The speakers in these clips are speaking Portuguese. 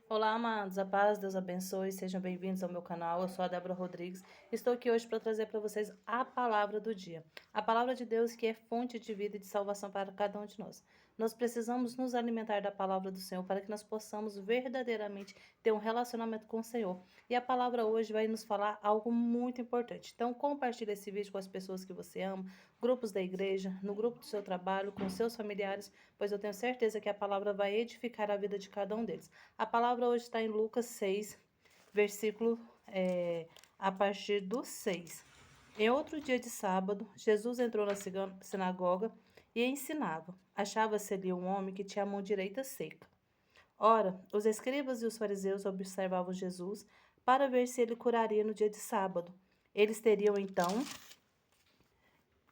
Olá, amados, a paz, Deus abençoe, sejam bem-vindos ao meu canal. Eu sou a Débora Rodrigues. Estou aqui hoje para trazer para vocês a palavra do dia. A palavra de Deus que é fonte de vida e de salvação para cada um de nós. Nós precisamos nos alimentar da palavra do Senhor para que nós possamos verdadeiramente ter um relacionamento com o Senhor. E a palavra hoje vai nos falar algo muito importante. Então, compartilhe esse vídeo com as pessoas que você ama, grupos da igreja, no grupo do seu trabalho, com seus familiares, pois eu tenho certeza que a palavra vai edificar a vida de cada um deles. A palavra hoje está em Lucas 6, versículo a partir do 6. Em outro dia de sábado, Jesus entrou na sinagoga e ensinava. Achava-se ali um homem que tinha a mão direita seca. Ora, os escribas e os fariseus observavam Jesus para ver se ele curaria no dia de sábado. Eles teriam então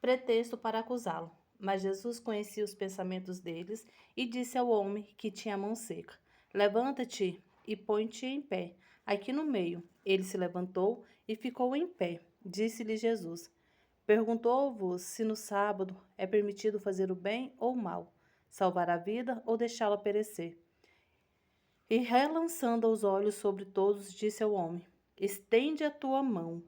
pretexto para acusá-lo. Mas Jesus conhecia os pensamentos deles e disse ao homem que tinha a mão seca: Levanta-te e põe-te em pé, aqui no meio. Ele se levantou e ficou em pé. Disse-lhe Jesus: Perguntou-vos se no sábado é permitido fazer o bem ou o mal, salvar a vida ou deixá-la perecer. E relançando os olhos sobre todos, disse ao homem: Estende a tua mão.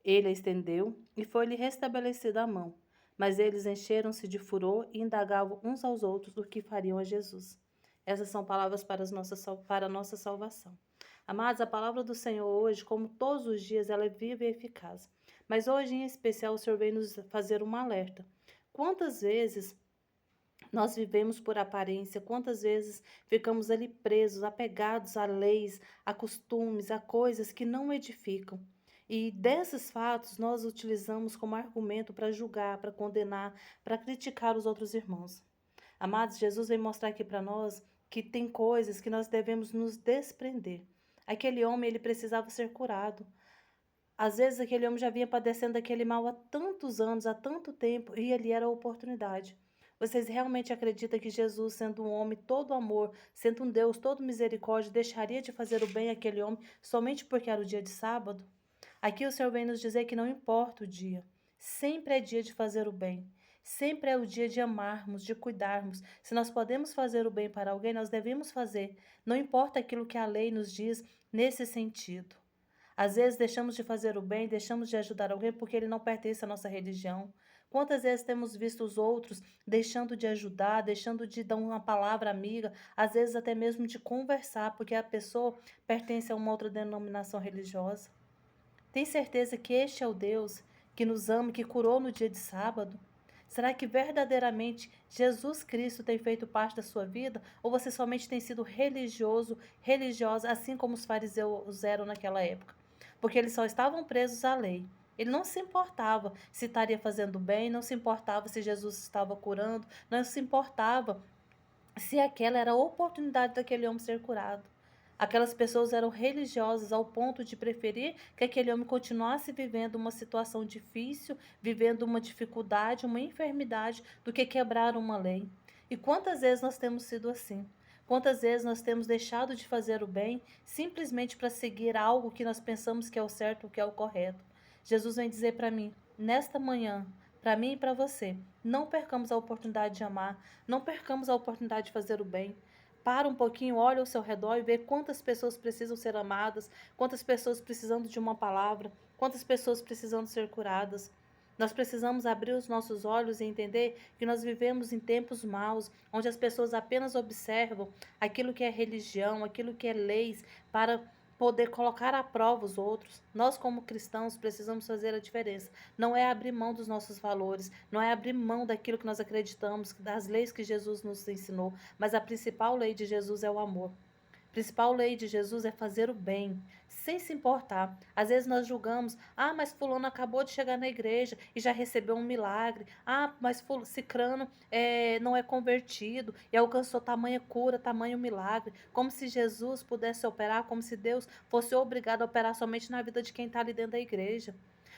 Ele a estendeu e foi-lhe restabelecida a mão. Mas eles encheram-se de furor e indagavam uns aos outros o que fariam a Jesus. Essas são palavras para a nossa salvação. Amados, a palavra do Senhor hoje, como todos os dias, ela é viva e eficaz. Mas hoje, em especial, o Senhor vem nos fazer um alerta. Quantas vezes nós vivemos por aparência, quantas vezes ficamos ali presos, apegados a leis, a costumes, a coisas que não edificam. E desses fatos nós utilizamos como argumento para julgar, para condenar, para criticar os outros irmãos. Amados, Jesus vem mostrar aqui para nós que tem coisas que nós devemos nos desprender. Aquele homem, ele precisava ser curado. Às vezes aquele homem já vinha padecendo daquele mal há tantos anos, há tanto tempo, e ali era a oportunidade. Vocês realmente acreditam que Jesus, sendo um homem todo amor, sendo um Deus todo misericórdia, deixaria de fazer o bem àquele homem somente porque era o dia de sábado? Aqui o Senhor vem nos dizer que não importa o dia, sempre é dia de fazer o bem. Sempre é o dia de amarmos, de cuidarmos. Se nós podemos fazer o bem para alguém, nós devemos fazer. Não importa aquilo que a lei nos diz nesse sentido. Às vezes deixamos de fazer o bem, deixamos de ajudar alguém porque ele não pertence à nossa religião. Quantas vezes temos visto os outros deixando de ajudar, deixando de dar uma palavra amiga, às vezes até mesmo de conversar, porque a pessoa pertence a uma outra denominação religiosa? Tem certeza que este é o Deus que nos ama, que curou no dia de sábado? Será que verdadeiramente Jesus Cristo tem feito parte da sua vida? Ou você somente tem sido religioso, religiosa, assim como os fariseus eram naquela época? Porque eles só estavam presos à lei. Ele não se importava se estaria fazendo bem, não se importava se Jesus estava curando, não se importava se aquela era a oportunidade daquele homem ser curado. Aquelas pessoas eram religiosas ao ponto de preferir que aquele homem continuasse vivendo uma situação difícil, vivendo uma dificuldade, uma enfermidade, do que quebrar uma lei. E quantas vezes nós temos sido assim? Quantas vezes nós temos deixado de fazer o bem simplesmente para seguir algo que nós pensamos que é o certo, que é o correto? Jesus vem dizer para mim, nesta manhã, para mim e para você, não percamos a oportunidade de amar, não percamos a oportunidade de fazer o bem. Para um pouquinho, olha ao seu redor e vê quantas pessoas precisam ser amadas, quantas pessoas precisando de uma palavra, quantas pessoas precisando ser curadas. Nós precisamos abrir os nossos olhos e entender que nós vivemos em tempos maus, onde as pessoas apenas observam aquilo que é religião, aquilo que é leis, para poder colocar à prova os outros. Nós, como cristãos, precisamos fazer a diferença. Não é abrir mão dos nossos valores, não é abrir mão daquilo que nós acreditamos, das leis que Jesus nos ensinou, mas a principal lei de Jesus é o amor. A principal lei de Jesus é fazer o bem, sem se importar. Às vezes nós julgamos, mas fulano acabou de chegar na igreja e já recebeu um milagre. Mas cicrano não é convertido e alcançou tamanha cura, tamanho milagre. Como se Jesus pudesse operar, como se Deus fosse obrigado a operar somente na vida de quem está ali dentro da igreja.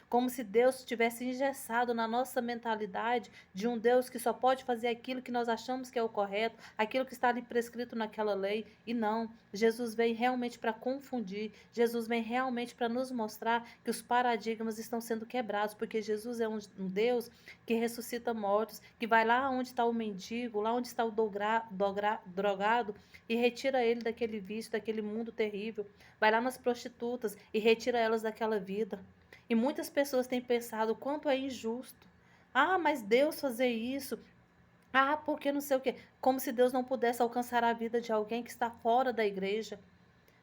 como se Deus tivesse engessado na nossa mentalidade de um Deus que só pode fazer aquilo que nós achamos que é o correto, aquilo que está ali prescrito naquela lei, e não. Jesus vem realmente para confundir, Jesus vem realmente para nos mostrar que os paradigmas estão sendo quebrados, porque Jesus é um Deus que ressuscita mortos, que vai lá onde está o mendigo, lá onde está o drogado, e retira ele daquele vício, daquele mundo terrível. Vai lá nas prostitutas e retira elas daquela vida. E muitas pessoas têm pensado o quanto é injusto. Ah, mas Deus fazer isso. Ah, porque não sei o quê. Como se Deus não pudesse alcançar a vida de alguém que está fora da igreja.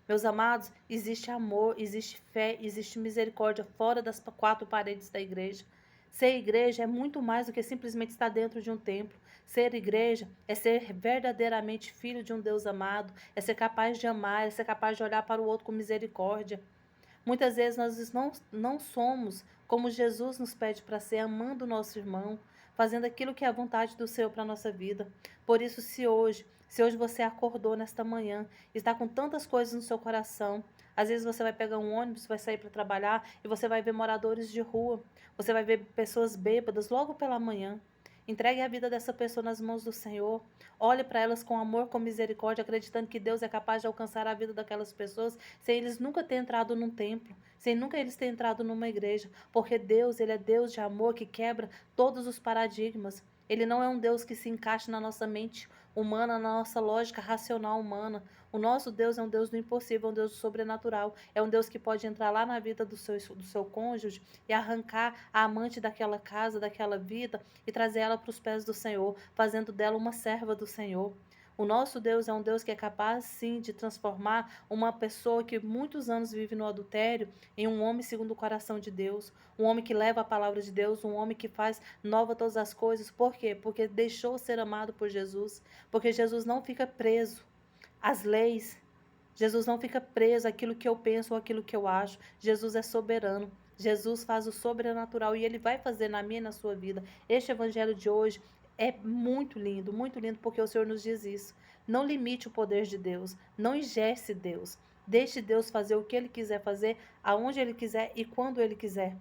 Meus amados, existe amor, existe fé, existe misericórdia fora das quatro paredes da igreja. Ser igreja é muito mais do que simplesmente estar dentro de um templo. Ser igreja é ser verdadeiramente filho de um Deus amado, é ser capaz de amar, é ser capaz de olhar para o outro com misericórdia. Muitas vezes nós não somos como Jesus nos pede para ser, amando o nosso irmão, fazendo aquilo que é a vontade do Senhor para a nossa vida. Por isso, se hoje você acordou nesta manhã, está com tantas coisas no seu coração, às vezes você vai pegar um ônibus, vai sair para trabalhar e você vai ver moradores de rua, você vai ver pessoas bêbadas logo pela manhã. Entregue a vida dessa pessoa nas mãos do Senhor. Olhe para elas com amor, com misericórdia, acreditando que Deus é capaz de alcançar a vida daquelas pessoas sem eles nunca terem entrado num templo, sem nunca eles terem entrado numa igreja. Porque Deus, Ele é Deus de amor que quebra todos os paradigmas. Ele não é um Deus que se encaixa na nossa mente humana, na nossa lógica racional humana. O nosso Deus é um Deus do impossível, é um Deus do sobrenatural. É um Deus que pode entrar lá na vida do seu cônjuge e arrancar a amante daquela casa, daquela vida e trazer ela para os pés do Senhor, fazendo dela uma serva do Senhor. O nosso Deus é um Deus que é capaz, sim, de transformar uma pessoa que muitos anos vive no adultério em um homem segundo o coração de Deus, um homem que leva a palavra de Deus, um homem que faz nova todas as coisas. Por quê? Porque deixou ser amado por Jesus, porque Jesus não fica preso às leis, Jesus não fica preso àquilo que eu penso ou àquilo que eu acho. Jesus é soberano. Jesus faz o sobrenatural e Ele vai fazer na minha e na sua vida. Este evangelho de hoje é muito lindo, porque o Senhor nos diz isso. Não limite o poder de Deus, não engesse Deus. Deixe Deus fazer o que Ele quiser fazer, aonde Ele quiser e quando Ele quiser.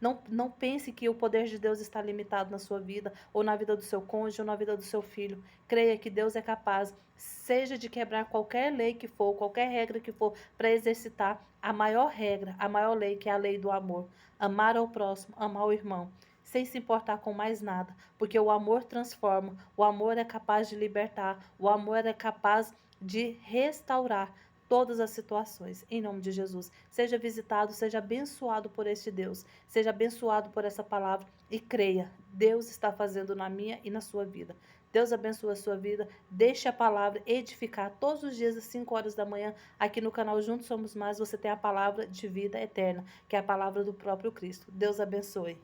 Não pense que o poder de Deus está limitado na sua vida, ou na vida do seu cônjuge, ou na vida do seu filho. Creia que Deus é capaz, seja de quebrar qualquer lei que for, qualquer regra que for, para exercitar a maior regra, a maior lei, que é a lei do amor. Amar ao próximo, amar o irmão, sem se importar com mais nada, porque o amor transforma, o amor é capaz de libertar, o amor é capaz de restaurar todas as situações. Em nome de Jesus, seja visitado, seja abençoado por este Deus, seja abençoado por essa palavra e creia, Deus está fazendo na minha e na sua vida. Deus abençoe a sua vida, deixe a palavra edificar todos os dias às 5 horas da manhã, aqui no canal Juntos Somos Mais, você tem a palavra de vida eterna, que é a palavra do próprio Cristo. Deus abençoe.